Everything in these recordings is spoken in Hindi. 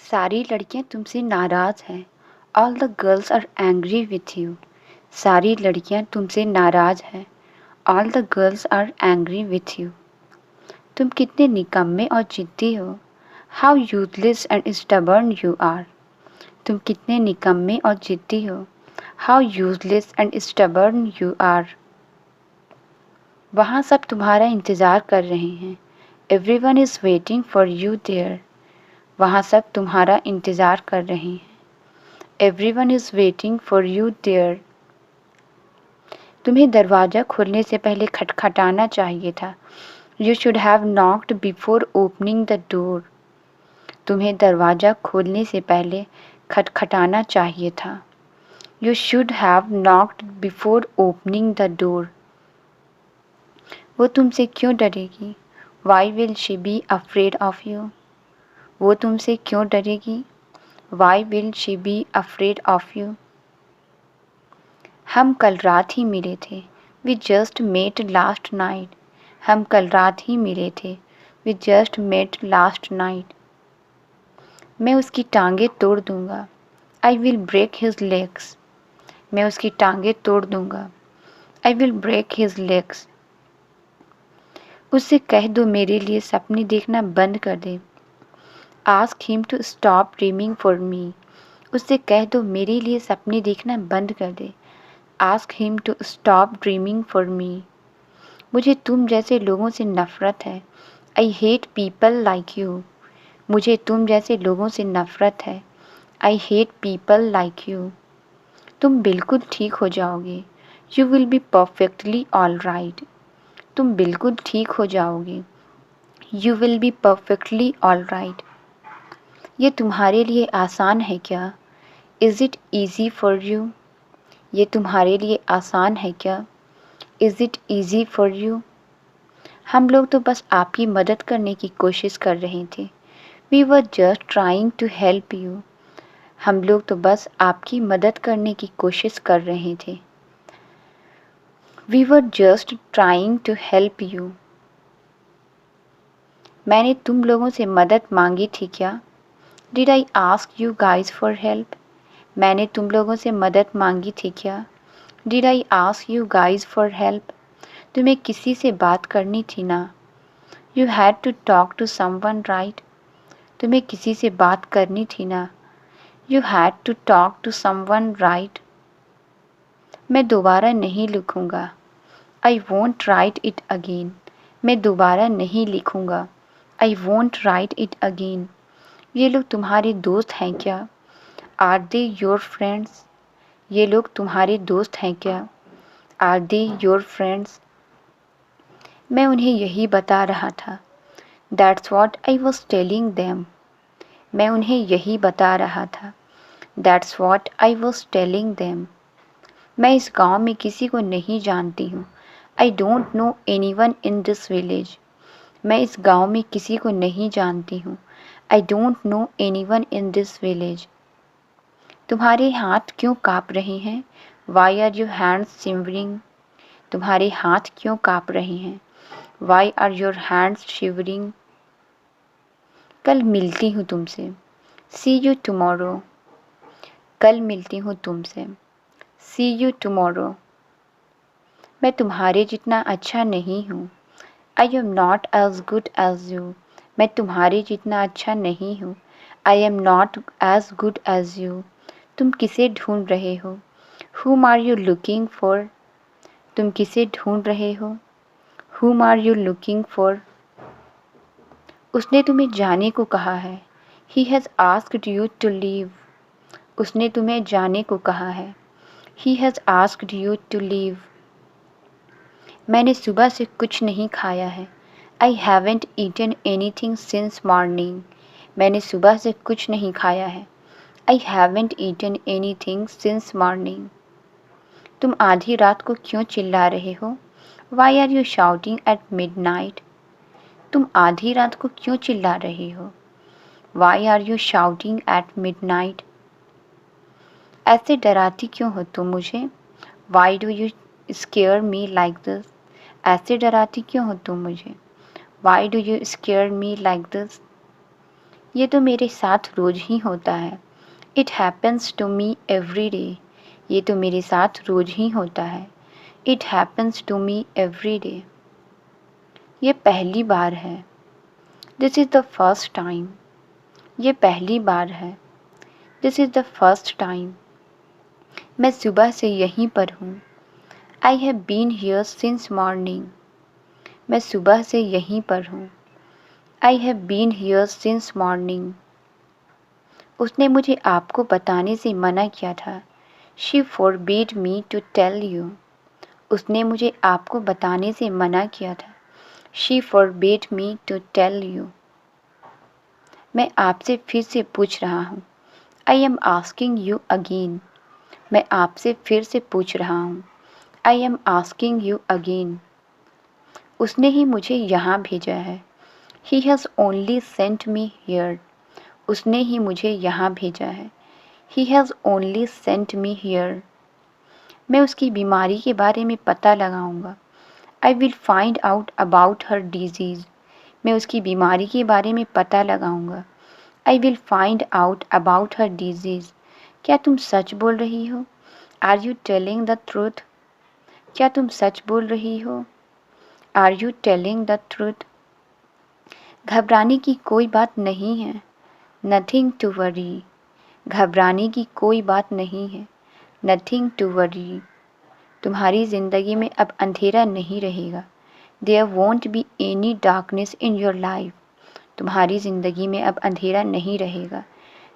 सारी लड़कियां तुमसे नाराज़ हैं। All the girls are angry with you. सारी लड़कियां तुमसे नाराज़ हैं। All the girls are angry with you. तुम कितने निकम्मे और जिद्दी हो। How useless and stubborn you are. तुम कितने निकम्मे और जिद्दी हो। How useless and stubborn you are. वहाँ सब तुम्हारा इंतज़ार कर रहे हैं। Everyone is waiting for you there. वहाँ सब तुम्हारा इंतज़ार कर रहे हैं। Everyone is waiting for you there. तुम्हें दरवाज़ा खोलने से पहले खटखटाना चाहिए था। You should have knocked before opening the door. तुम्हें दरवाज़ा खोलने से पहले खटखटाना चाहिए था। You should have knocked before opening the door. वो तुमसे क्यों डरेगी। Why will she be afraid of you. वो तुमसे क्यों डरेगी। Why will she be afraid of you. हम कल रात ही मिले थे। We just met last night. हम कल रात ही मिले थे। We just met last night. मैं उसकी टांगें तोड़ दूंगा। I will break his legs. मैं उसकी टांगें तोड़ दूंगा। I will break his legs. उससे कह दो मेरे लिए सपने देखना बंद कर दे। Ask him to stop dreaming for me. उससे कह दो मेरे लिए सपने देखना बंद कर दे। Ask him to stop dreaming for me. मुझे तुम जैसे लोगों से नफ़रत है। I hate people like you. मुझे तुम जैसे लोगों से नफ़रत है। I hate people like you. तुम बिल्कुल ठीक हो जाओगे। You will be perfectly all right. तुम बिल्कुल ठीक हो जाओगे। You will be perfectly all right. ये तुम्हारे लिए आसान है क्या। Is it easy for you. ये तुम्हारे लिए आसान है क्या। Is it easy for you. हम लोग तो बस आपकी मदद करने की कोशिश कर रहे थे। We were just trying to help you. हम लोग तो बस आपकी मदद करने की कोशिश कर रहे थे। We were just trying to help you. मैंने तुम लोगों से मदद मांगी थी क्या। Did I ask you guys for help. मैंने तुम लोगों से मदद मांगी थी क्या। Did I ask you guys for help. तुम्हें किसी से बात करनी थी ना। You had to talk to someone right. तुम्हें किसी से बात करनी थी ना। You had to talk to someone right. मैं दोबारा नहीं लिखूँगा। I won't write it again. मैं दोबारा नहीं लिखूँगा। I won't write it again. ये लोग तुम्हारे दोस्त हैं क्या। Are they your friends. ये लोग तुम्हारे दोस्त हैं क्या। Are they your friends. मैं उन्हें यही बता रहा था। That's what I was telling them. मैं उन्हें यही बता रहा था। That's what I was telling them. मैं इस गांव में किसी को नहीं जानती हूँ। I don't know anyone in this village. मैं इस गांव में किसी को नहीं जानती हूँ। I don't know anyone in this village. तुम्हारे हाथ क्यों काँप रहे हैं। Why are your hands shivering. तुम्हारे हाथ क्यों काँप रहे हैं। Why are your hands shivering. कल मिलती हूँ तुमसे। See you tomorrow. कल मिलती हूँ तुमसे। See you tomorrow. मैं तुम्हारे जितना अच्छा नहीं हूँ। I am not as good as you. मैं तुम्हारे जितना अच्छा नहीं हूँ। I am not as good as you. तुम किसे ढूंढ रहे हो। Whom are you looking for? तुम किसे ढूंढ रहे हो। Whom are you looking for? उसने तुम्हें जाने को कहा है। He has asked you to leave. उसने तुम्हें जाने को कहा है। He has asked you to leave. मैंने सुबह से कुछ नहीं खाया है। I haven't eaten anything since morning. मैंने सुबह से कुछ नहीं खाया है। I haven't eaten anything since morning. तुम आधी रात को क्यों चिल्ला रहे हो। Why are you shouting at midnight? तुम आधी रात को क्यों चिल्ला रहे हो। Why are you shouting at midnight? ऐसे डराती क्यों हो तुम मुझे। Why do you scare me like this? ऐसे डराती क्यों हो तुम मुझे। Why do you scare me like this? ये तो मेरे साथ रोज़ ही होता है। It happens to me every day. ये तो मेरे साथ रोज़ ही होता है। It happens to me every day. ये पहली बार है। This is the first time. ये पहली बार है। This is the first time. मैं सुबह से यहीं पर हूँ। I have been here since morning. मैं सुबह से यहीं पर हूँ। I have been here since morning. उसने मुझे आपको बताने से मना किया था। She forbade me to tell you। उसने मुझे आपको बताने से मना किया था। She forbade me to tell you। मैं आपसे फिर से पूछ रहा हूँ। I am asking you again। मैं आपसे फिर से पूछ रहा हूँ। I am asking you again। उसने ही मुझे यहाँ भेजा है। He has only sent me here। उसने ही मुझे यहाँ भेजा है। He has only sent me here। मैं उसकी बीमारी के बारे में पता लगाऊंगा। I will find out about her disease। मैं उसकी बीमारी के बारे में पता लगाऊंगा। I will find out about her disease। क्या तुम सच बोल रही हो? Are you telling the truth? क्या तुम सच बोल रही हो? Are you telling the truth? घबराने की कोई बात नहीं है। Nothing to worry। घबराने की कोई बात नहीं है। Nothing to worry। तुम्हारी ज़िंदगी में अब अंधेरा नहीं रहेगा। There won't be any darkness in your life। तुम्हारी ज़िंदगी में अब अंधेरा नहीं रहेगा।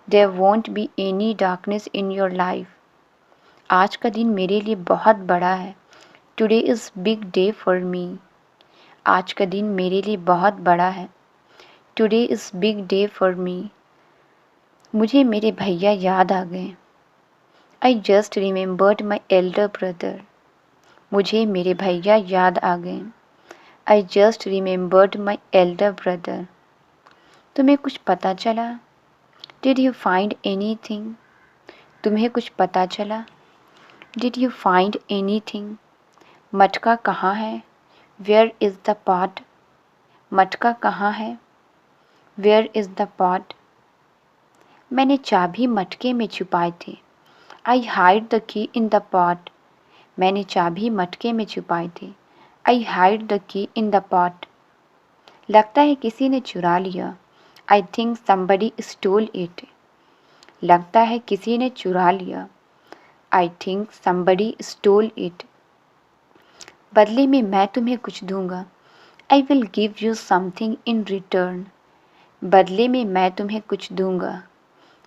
There won't be any darkness in your life। आज का दिन मेरे लिए बहुत बड़ा है। Today is big day for me। आज का दिन मेरे लिए बहुत बड़ा है। Today is big day for me। मुझे मेरे भैया याद आ गए। I just remembered my elder brother। मुझे मेरे भैया याद आ गए। I just remembered my elder brother। तुम्हें कुछ पता चला? Did you find anything? तुम्हें कुछ पता चला? Did you find anything? मटका कहाँ है? Where is the pot? मटका कहाँ है? Where is the pot? मैंने चाबी मटके में छुपाए थे। I hid the key in the pot। मैंने चाबी मटके में छुपाए थे। I hid the key in the pot। लगता है किसी ने चुरा लिया। I think somebody stole it। लगता है किसी ने चुरा लिया। I think somebody stole it। बदले में मैं तुम्हें कुछ दूंगा। I will give you something in return। बदले में मैं तुम्हें कुछ दूंगा।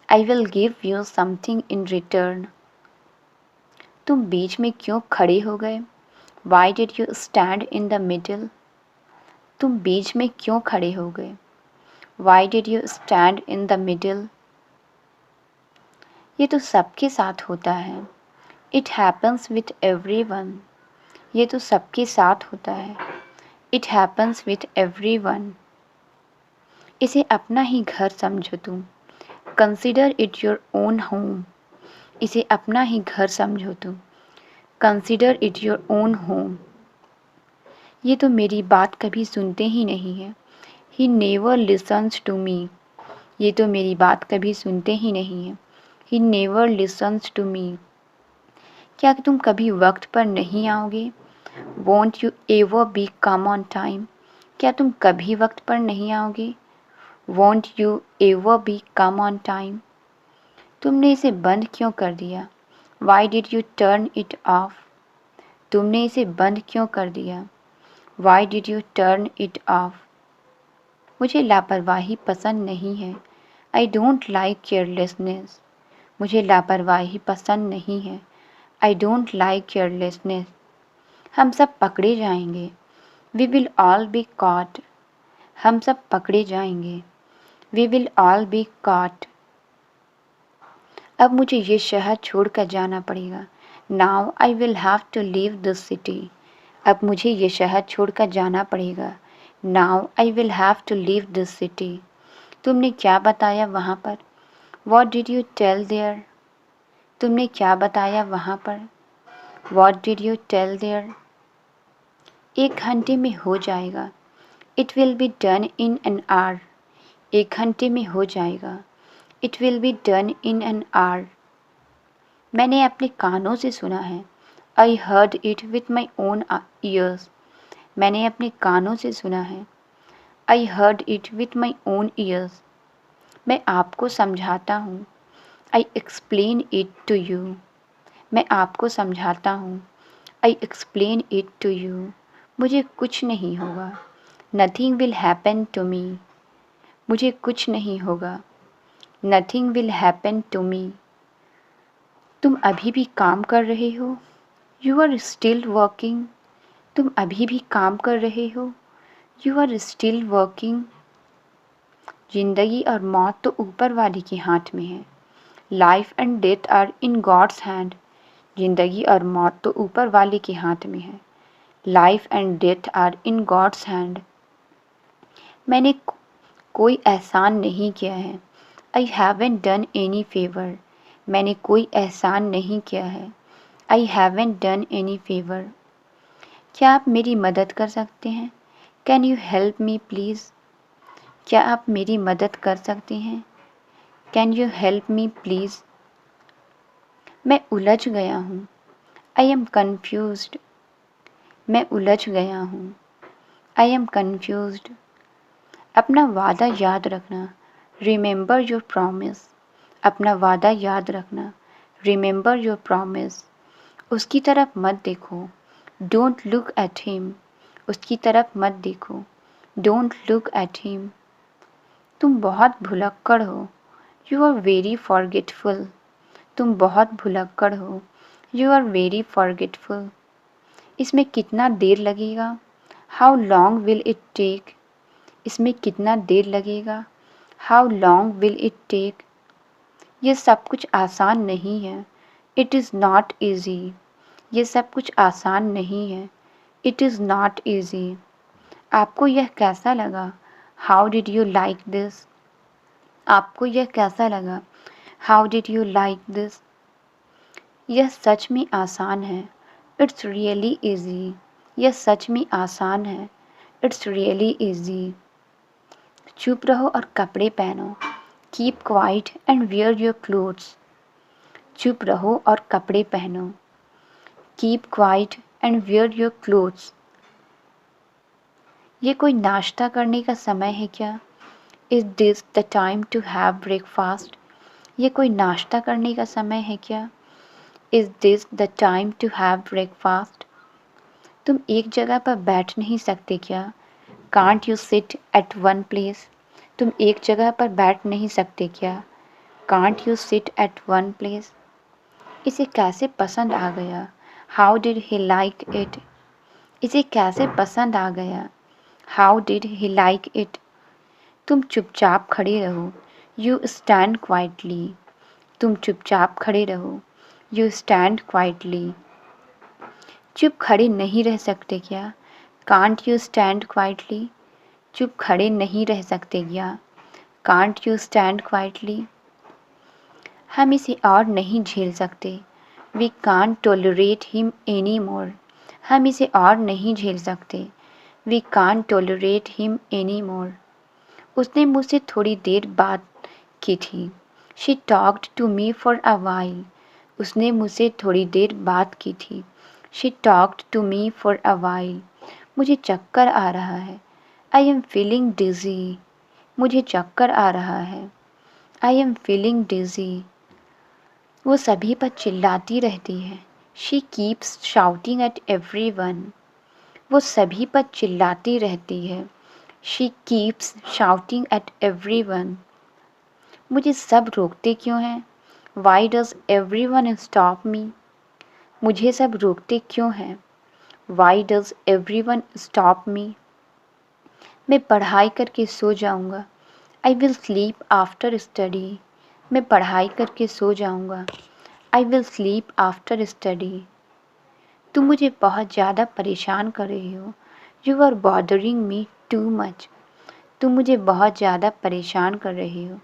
I will give you something in return। तुम बीच में क्यों खड़े हो गए? Why did you stand in the middle? तुम बीच में क्यों खड़े हो गए? Why did you stand in the middle? ये तो सबके साथ होता है। It happens with everyone। ये तो सबके साथ होता है। It happens with everyone। इसे अपना ही घर समझो तुम। Consider it your own home। इसे अपना ही घर समझो तुम। Consider it your own home। ये तो मेरी बात कभी सुनते ही नहीं है। He never listens to me। ये तो मेरी बात कभी सुनते ही नहीं है। He never listens to me। क्या तुम कभी वक्त पर नहीं आओगे? Won't you ever be come on time? क्या तुम कभी वक्त पर नहीं आओगे? Won't you ever be come on time? तुमने इसे बंद क्यों कर दिया? Why did you turn it off? तुमने इसे बंद क्यों कर दिया? Why did you turn it off? मुझे लापरवाही पसंद नहीं है। I don't like carelessness। मुझे लापरवाही पसंद नहीं है। I don't like carelessness। हम सब पकड़े जाएंगे। We will all be caught। हम सब पकड़े जाएंगे। We will all be caught। अब मुझे ये शहर छोड़कर जाना पड़ेगा। Now I will have to leave this city। अब मुझे ये शहर छोड़कर जाना पड़ेगा। Now I will have to leave this city। तुमने क्या बताया वहाँ पर? What did you tell there? तुमने क्या बताया वहाँ पर? What did you tell there? 1 घंटे में हो जाएगा। It will be done in an hour। 1 घंटे में हो जाएगा। It will be done in an hour. मैंने अपने कानों से सुना है। I heard it with my own ears. मैंने अपने कानों से सुना है। I heard it with my own ears. मैं आपको समझाता हूँ। I explain it to you. मैं आपको समझाता हूँ। I explain it to you. मुझे कुछ नहीं होगा। Nothing will happen to me. मुझे कुछ नहीं होगा। Nothing will happen to me. तुम अभी भी काम कर रहे हो। You are still working. तुम अभी भी काम कर रहे हो। You are still working. जिंदगी और मौत तो ऊपर वाले के हाथ में है। Life and death are in God's hand. जिंदगी और मौत तो ऊपर वाले के हाथ में है। Life and death are in God's hand. मैंने कोई एहसान नहीं किया है। I haven't done any favor. मैंने कोई एहसान नहीं किया है। I haven't done any favor. क्या आप मेरी मदद कर सकते हैं? Can you help me please? क्या आप मेरी मदद कर सकते हैं? Can you help me please? मैं उलझ गया हूँ। I am confused. मैं उलझ गया हूँ। I am confused. अपना वादा याद रखना। Remember your promise. अपना वादा याद रखना। Remember your promise. उसकी तरफ मत देखो। Don't look at him. उसकी तरफ मत देखो। Don't look at him. तुम बहुत भुलक्कड़ हो। You are very forgetful. तुम बहुत भुलक्कड़ हो। You are very forgetful. इसमें कितना देर लगेगा? How long will it take? इसमें कितना देर लगेगा? How long will it take? ये सब कुछ आसान नहीं है। It is not easy. ये सब कुछ आसान नहीं है। It is not easy. आपको यह कैसा लगा? How did you like this? आपको यह कैसा लगा? How did you like this? यह सच में आसान है। It's really easy. यह सच में आसान है। It's really easy. चुप रहो और कपड़े पहनो। Keep quiet and wear your clothes. चुप रहो और कपड़े पहनो। Keep quiet and wear your clothes. ये कोई नाश्ता करने का समय है क्या? Is this the time to have breakfast? ये कोई नाश्ता करने का समय है क्या? Is this the time to have breakfast? तुम एक जगह पर बैठ नहीं सकते क्या? Can't you sit at one place? तुम एक जगह पर बैठ नहीं सकते क्या? Can't you sit at one place? इसे कैसे पसंद आ गया? How did he like it? इसे कैसे पसंद आ गया? How did he like it? तुम चुपचाप खड़े रहो। You stand quietly. तुम चुपचाप खड़े रहो। You stand quietly. चुप खड़े नहीं रह सकते क्या? Can't you stand quietly? चुप खड़े नहीं रह सकते क्या? Can't you stand quietly? हम इसे और नहीं झेल सकते। We can't tolerate him anymore. हम इसे और नहीं झेल सकते। We can't tolerate him anymore. उसने मुझसे थोड़ी देर बात की थी। She talked to me for a while. उसने मुझसे थोड़ी देर बात की थी। She talked to me for a while. मुझे चक्कर आ रहा है। I am feeling dizzy. मुझे चक्कर आ रहा है। I am feeling dizzy. वो सभी पर चिल्लाती रहती है। She keeps shouting at everyone. वो सभी पर चिल्लाती रहती है। She keeps shouting at everyone. मुझे सब रोकते क्यों हैं? Why does everyone stop me? मुझे सब रोकते क्यों हैं? Why does everyone stop me? मैं पढ़ाई करके सो जाऊँगा। I will sleep after study. मैं पढ़ाई करके सो जाऊँगा। I will sleep after study. तुम मुझे बहुत ज़्यादा परेशान कर रही हो। You are bothering me too much. तुम मुझे बहुत ज़्यादा परेशान कर रही हो।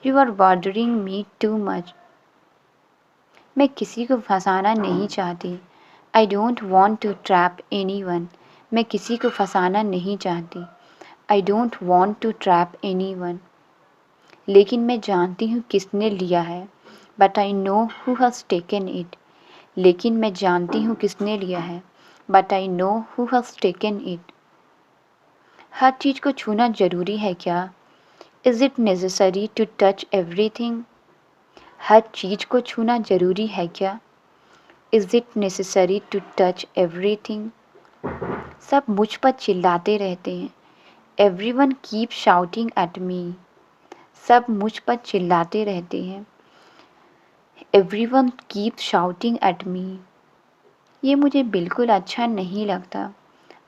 You are bothering me too much. मैं किसी को फंसाना नहीं चाहती। I don't want to trap anyone. मैं किसी को फंसाना नहीं चाहती। I don't want to trap anyone. लेकिन मैं जानती हूँ किसने लिया है, but I know who has taken it. लेकिन मैं जानती हूँ किसने लिया है, but I know who has taken it. हर चीज़ को छूना ज़रूरी है क्या? Is it necessary to touch everything? हर चीज़ को छूना ज़रूरी है क्या? Is it necessary to touch everything? सब मुझ पर चिल्लाते रहते हैं। Everyone keep shouting at me. सब मुझ पर चिल्लाते रहते हैं। Everyone keep shouting at me. ये मुझे बिल्कुल अच्छा नहीं लगता।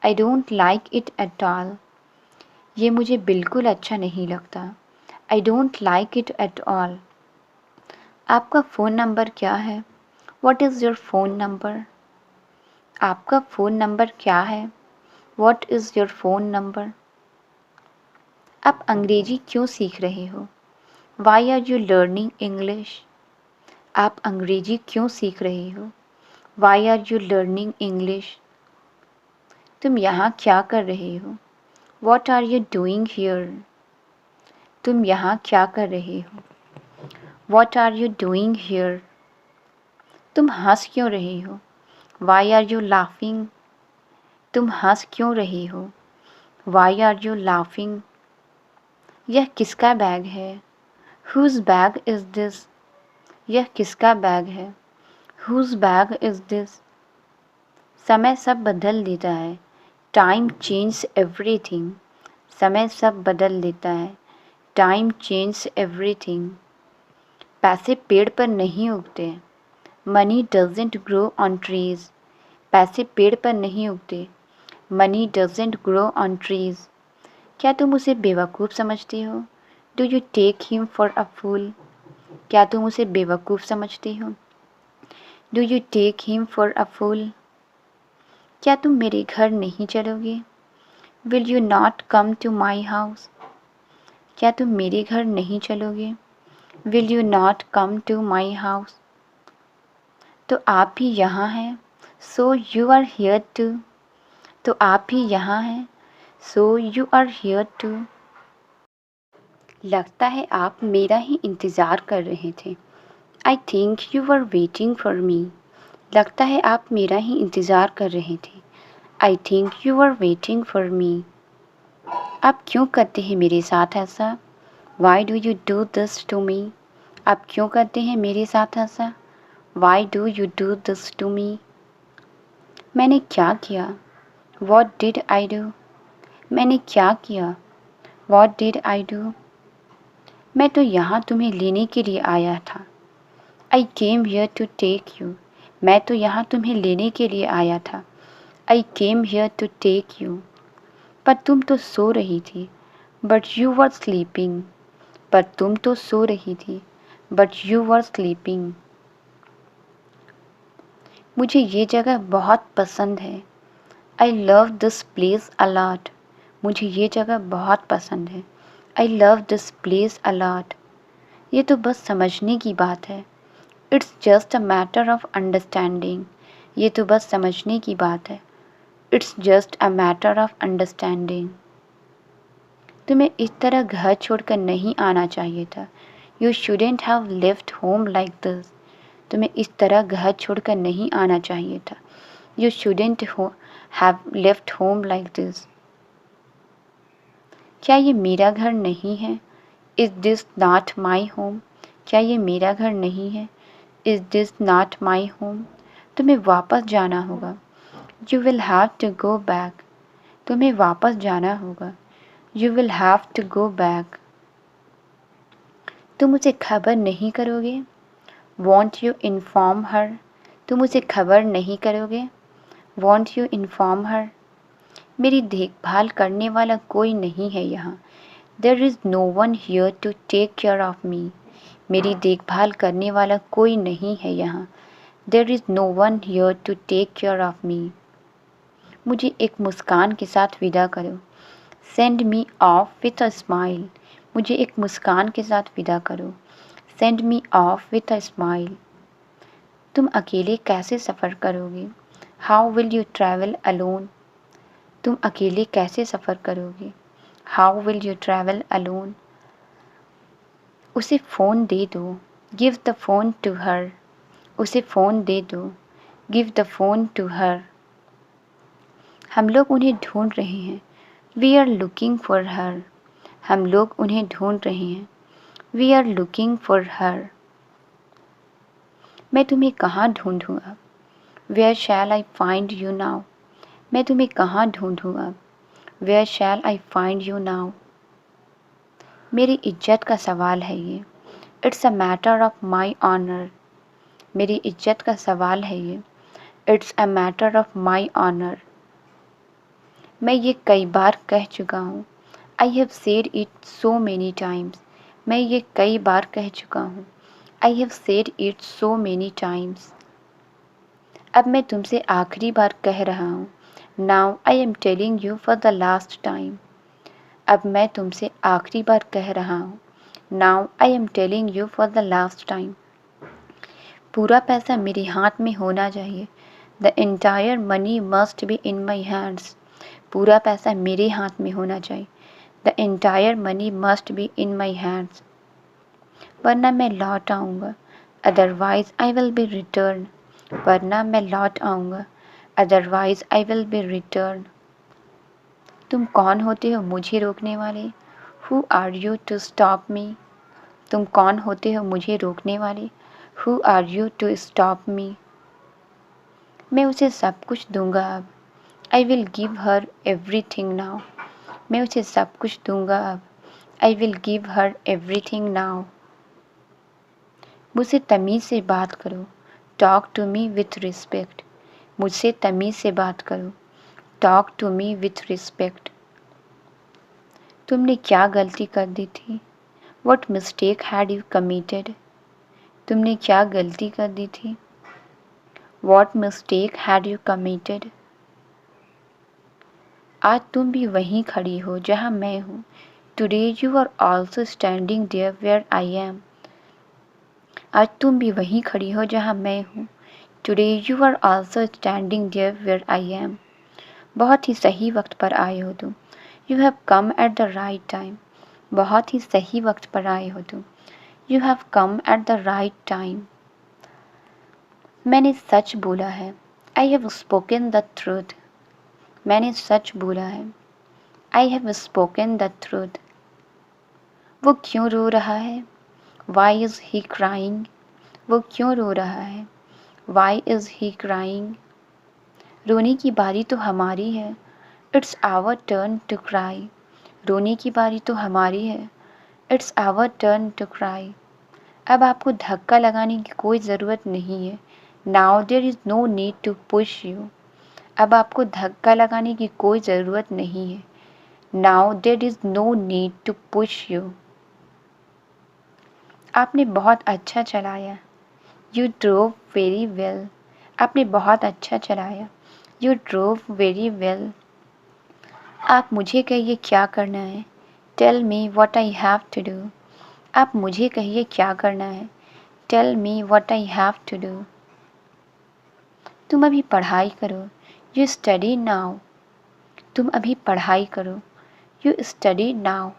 I don't like it at all. ये मुझे बिल्कुल अच्छा नहीं लगता। I don't like it at all. आपका फ़ोन नंबर क्या है? What is your phone number? आपका फ़ोन नंबर क्या है? What is your phone number? आप अंग्रेजी क्यों सीख रहे हो? Why are you learning English? आप अंग्रेजी क्यों सीख रहे हो? Why are you learning English? तुम यहाँ क्या कर रहे हो? What are you doing here? तुम यहाँ क्या कर रहे हो? What are you doing here? तुम हंस क्यों रहे हो? Why are you laughing? तुम हंस क्यों रहे हो? Why are you laughing? यह किसका बैग है? Whose bag is this? यह किसका बैग है? Whose bag is this? समय सब बदल देता है। Time change everything. समय सब बदल देता है। Time change everything. पैसे पेड़ पर नहीं उगते। Money doesn't grow on trees. पैसे पेड़ पर नहीं उगते। Money doesn't grow on trees. क्या तुम उसे बेवकूफ़ समझते हो? Do you take him for a fool? क्या तुम उसे बेवकूफ़ समझते हो? Do you take him for a fool? क्या तुम मेरे घर नहीं चलोगे? Will you not come to my house? क्या तुम मेरे घर नहीं चलोगे? Will you not come to my house? तो आप भी यहाँ हैं। So you are here too. तो आप भी यहाँ हैं। So you are here too. लगता है आप मेरा ही इंतज़ार कर रहे थे। I think you are waiting for me. लगता है आप मेरा ही इंतज़ार कर रहे थे। I think you are waiting for me. आप क्यों करते हैं मेरे साथ ऐसा? Why do you do this to me? आप क्यों करते हैं मेरे साथ ऐसा? Why do you do this to me? मैंने क्या किया? What did I do? मैंने क्या किया? What did I do? मैं तो यहाँ तुम्हें लेने के लिए आया था। I came here to take you. मैं तो यहाँ तुम्हें लेने के लिए आया था। I came here to take you. पर तुम तो सो रही थी। But you were sleeping. पर तुम तो सो रही थी। But you were sleeping. मुझे ये जगह बहुत पसंद है। I love this place a lot. मुझे ये जगह बहुत पसंद है। I love this place a lot. ये तो बस समझने की बात है। It's just a matter of understanding. ये तो बस समझने की बात है। It's just a matter of understanding. तुम्हें इस तरह घर छोड़कर नहीं आना चाहिए था। You shouldn't have left home like this. तुम्हें इस तरह घर छोड़कर नहीं आना चाहिए था। You shouldn't have left home like this. क्या ये मेरा घर नहीं है? Is this not my home? क्या ये मेरा घर नहीं है? Is this not my home? तुम्हें वापस जाना होगा। You will have to go back. तुम्हें वापस जाना होगा। You will have to go back. तुम उसे खबर नहीं करोगे? वॉन्ट यू इन्फॉर्म हर? तुम उसे खबर नहीं करोगे? Won't you inform her? मेरी देखभाल करने वाला कोई नहीं है यहाँ। There is no one here to take care of me. मेरी देखभाल करने वाला कोई नहीं है यहाँ। There is no one here to take care of me. मुझे एक मुस्कान के साथ विदा करो। Send me off with a smile. मुझे एक मुस्कान के साथ विदा करो। Send me off with a smile. तुम अकेले कैसे सफ़र करोगे? How will you travel alone? तुम अकेले कैसे सफ़र करोगे? How will you travel alone? उसे फ़ोन दे दो, give the phone to her. उसे फ़ोन दे दो, give the phone to her. हम लोग उन्हें ढूंढ रहे हैं, we are looking for her. हम लोग उन्हें ढूंढ रहे हैं, we are looking for her. मैं तुम्हें कहाँ ढूंढूँ अब, where shall I find you now. मैं तुम्हें कहाँ ढूंढूँ अब, where shall I find you now. मेरी इज्जत का सवाल है ये, it's a matter of my honour. मेरी इज्जत का सवाल है ये, it's a matter of my honour. मैं ये कई बार कह चुका हूँ, I have said it so many times. मैं ये कई बार कह चुका हूँ, I have said it so many times. अब मैं तुमसे आखिरी बार कह रहा हूँ, now I am telling you for the last time. अब मैं तुमसे आखिरी बार कह रहा हूँ, now I am telling you for the last time. पूरा पैसा मेरे हाथ में होना चाहिए, the entire money must be in my hands. पूरा पैसा मेरे हाथ में होना चाहिए, the entire money must be in my hands. वरना मैं लौट आऊँगा, otherwise I will be return. वरना मैं लौट आऊँगा, otherwise I will be return. तुम कौन होते हो मुझे रोकने वाले, who are you to stop me. तुम कौन होते हो मुझे रोकने वाले, who are you to stop me. मैं उसे सब कुछ दूंगा अब, I will give her everything now. मैं उसे सब कुछ दूंगा अब, I will give her everything now. मुझसे तमीज़ से बात करो, talk to me with respect. मुझसे तमीज़ से बात करो, talk to me with respect. तुमने क्या गलती कर दी थी, what mistake had you committed. तुमने क्या गलती कर दी थी, what mistake had you committed. आज तुम भी वहीं खड़ी हो जहाँ मैं हूँ, today you are also standing there where I am. आज तुम भी वहीं खड़ी हो जहाँ मैं हूँ, today you are also standing there where I am. बहुत ही सही वक्त पर आए हो तुम, you have come at the right time. बहुत ही सही वक्त पर आए हो तुम, you have come at the right time. मैंने सच बोला है, I have spoken the truth. मैंने सच बोला है, I have spoken the truth. वो क्यों रो रहा है, वाई इज़ ही क्राइंग। वो क्यों रो रहा है, वाई इज़ ही क्राइंग। रोने की बारी तो हमारी है, it's our turn to cry. रोने की बारी तो हमारी है, it's our turn to cry. अब आपको धक्का लगाने की कोई ज़रूरत नहीं है, now there is no need to push you. अब आपको धक्का लगाने की कोई ज़रूरत नहीं है, now there is no need to push you. आपने बहुत अच्छा चलाया, यू ड्रोव वेरी वेल। आपने बहुत अच्छा चलाया, यू ड्रोव वेरी वेल। आप मुझे कहिए क्या करना है, tell me what I have to do. आप मुझे कहिए क्या करना है, tell me what I have to do. तुम अभी पढ़ाई करो, यू स्टडी नाउ। तुम अभी पढ़ाई करो, यू स्टडी नाउ।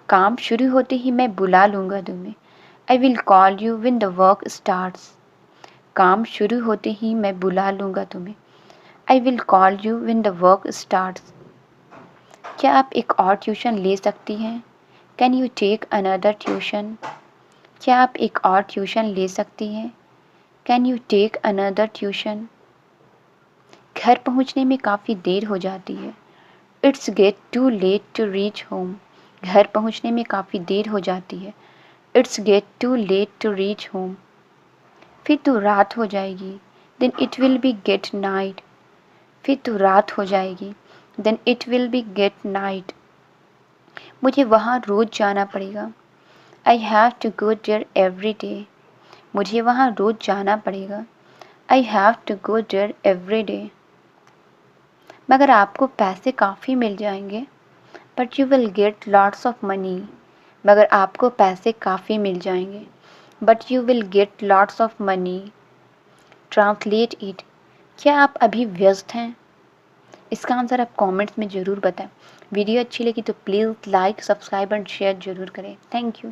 काम शुरू होते ही मैं बुला लूँगा तुम्हें, I will call you when the work starts. काम शुरू होते ही मैं बुला लूँगा तुम्हें, I will call you when the work starts. क्या आप एक और ट्यूशन ले सकती हैं, can you take another tuition. क्या आप एक और ट्यूशन ले सकती हैं, can you take another tuition. घर पहुंचने में काफ़ी देर हो जाती है, it's get too late to reach home. घर पहुंचने में काफ़ी देर हो जाती है, it's get too late to reach home. फिर तो रात हो जाएगी, then it will be get night. फिर तो रात हो जाएगी, then it will be get night. मुझे वहाँ रोज़ जाना पड़ेगा, I have to go there every day. मुझे वहाँ रोज़ जाना पड़ेगा, I have to go there every day. मगर आपको पैसे काफ़ी मिल जाएंगे, but you will get lots of money. मगर आपको पैसे काफ़ी मिल जाएंगे, but you will get lots of money. Translate it, क्या आप अभी व्यस्त हैं, इसका आंसर आप कमेंट्स में ज़रूर बताएं। वीडियो अच्छी लगी तो please like, subscribe and share ज़रूर करें। Thank you.